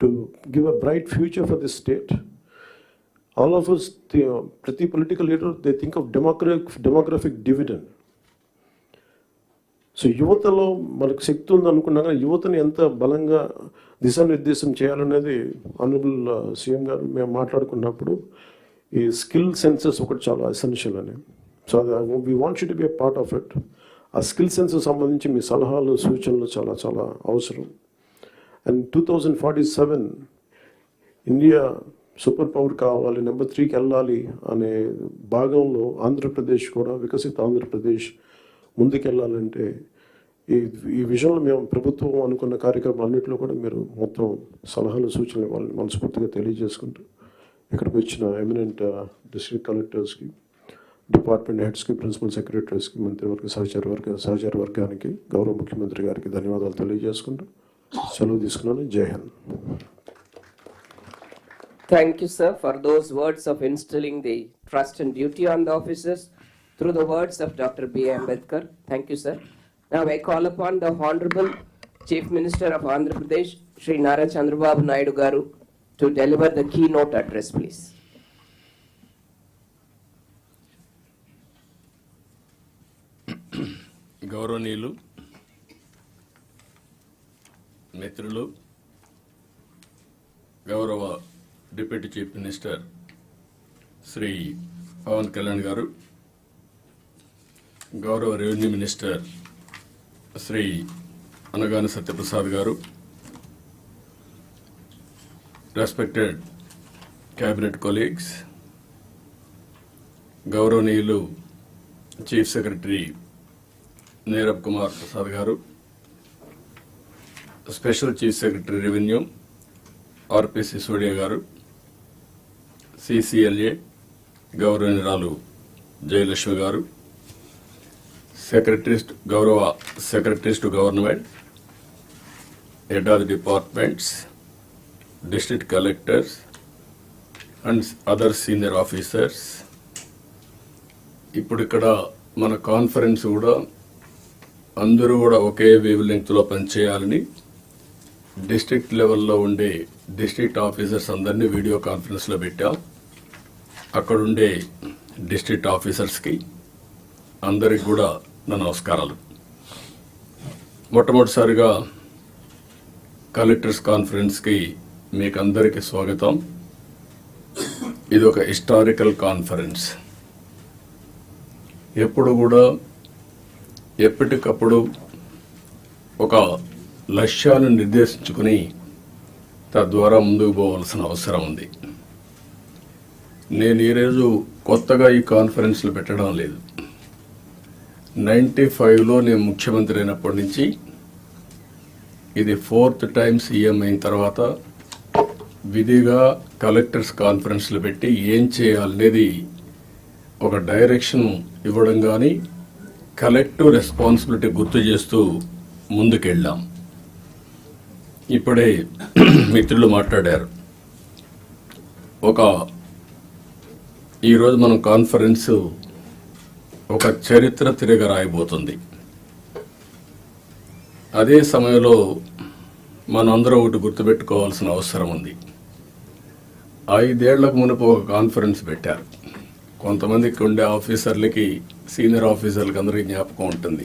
to give a bright future for this state. All of us, ప్రతి political leader, they think of demographic dividend. So యువతలో మనకు శక్తి ఉంది అనుకున్నా కానీ యువతని ఎంత బలంగా దిశానిర్దేశం చేయాలనేది ఆనరబుల్ సీఎం గారు మేము మాట్లాడుకున్నప్పుడు ఈ స్కిల్ సెన్సెస్ ఒకటి చాలా ఎసెన్షియల్ అని. So we want you to be a part of it. ఆ స్కిల్ సెన్సెస్ సంబంధించి మీ సలహాలు సూచనలు చాలా చాలా అవసరం. అండ్ 2047 ఇండియా సూపర్ పవర్ కావాలి, నెంబర్ 3కి వెళ్ళాలి అనే భాగంలో ఆంధ్రప్రదేశ్ కూడా, వికసిత ఆంధ్రప్రదేశ్ ముందుకెళ్ళాలంటే ఈ విషయంలో మేము ప్రభుత్వం అనుకున్న కార్యక్రమాలన్నింటిలో కూడా మీరు మొత్తం సలహాలు సూచనలు ఇవ్వాలని మనస్ఫూర్తిగా తెలియజేసుకుంటూ, ఇక్కడికి వచ్చిన ఎమినెంట్ డిస్ట్రిక్ట్ కలెక్టర్స్కి, డిపార్ట్మెంట్ హెడ్స్కి, ప్రిన్సిపల్ సెక్రటరీస్కి, మంత్రివర్గ సహచార వర్గానికి, గౌరవ ముఖ్యమంత్రి గారికి ధన్యవాదాలు తెలియజేసుకుంటూ సెలవు తీసుకున్నాను. జై Hind. Thank you, sir, for those words of instilling the trust and duty on the officers through the words of Dr. B. Ambedkar. Thank you, sir. Now I call upon the Honorable Chief Minister of Andhra Pradesh, Shri Nara Chandrababu Naidu Garu, to deliver the keynote address, please. గౌరవనీయులు, మిత్రులు, గౌరవ deputy chief minister Shri Pawan Kalyan garu, గౌరవ revenue minister Shri Anagani Satyaprasad garu, respected cabinet colleagues, గౌరవనీయులు chief secretary Nirab Kumar Prasad garu, special chief secretary revenue RP Sisodia garu, CCLA గౌరవనీయురాలు జయలక్ష్మి గారు, గౌరవ secretaries to government, head of the departments, district collectors and other senior officers. ఇప్పుడు ఇక్కడ మన కాన్ఫరెన్స్ కూడా అందరూ కూడా ఒకే వేవ్ లెంగ్త్లో పనిచేయాలని డిస్ట్రిక్ట్ లెవెల్లో ఉండే డిస్ట్రిక్ట్ ఆఫీసర్స్ అందరినీ వీడియో కాన్ఫరెన్స్లో పెట్టాం. అక్కడుండే డిస్ట్రిక్ట్ ఆఫీసర్స్కి అందరికి కూడా నా నమస్కారాలు. మొట్టమొదటిసారిగా కలెక్టర్స్ కాన్ఫరెన్స్కి మీకు అందరికీ స్వాగతం. ఇది ఒక హిస్టారికల్ కాన్ఫరెన్స్. ఎప్పుడు కూడా ఎప్పటికప్పుడు ఒక లక్ష్యాలను నిర్దేశించుకుని తద్వారా ముందుకు పోవాల్సిన అవసరం ఉంది. నేను ఈరోజు కొత్తగా ఈ కాన్ఫరెన్స్లు పెట్టడం లేదు. 95లో నేను ముఖ్యమంత్రి అయినప్పటి నుంచి ఇది 4th టైం సీఎం అయిన తర్వాత విధిగా కలెక్టర్స్ కాన్ఫరెన్స్లు పెట్టి ఏం చేయాలనేది ఒక డైరెక్షన్ ఇవ్వడం కానీ కలెక్టివ్ రెస్పాన్సిబిలిటీ గుర్తు చేస్తూ ముందుకెళ్ళాం. ఇప్పుడే మిత్రులు మాట్లాడారు. ఈరోజు మనం కాన్ఫరెన్స్ ఒక చరిత్ర తిరగ రాయబోతుంది. అదే సమయంలో మనందరం ఒకటి గుర్తుపెట్టుకోవాల్సిన అవసరం ఉంది. 5 ఏళ్లకు మునుపు ఒక కాన్ఫరెన్స్ పెట్టారు. కొంతమందికి ఉండే ఆఫీసర్లకి, సీనియర్ ఆఫీసర్లకి అందరికీ జ్ఞాపకం ఉంటుంది.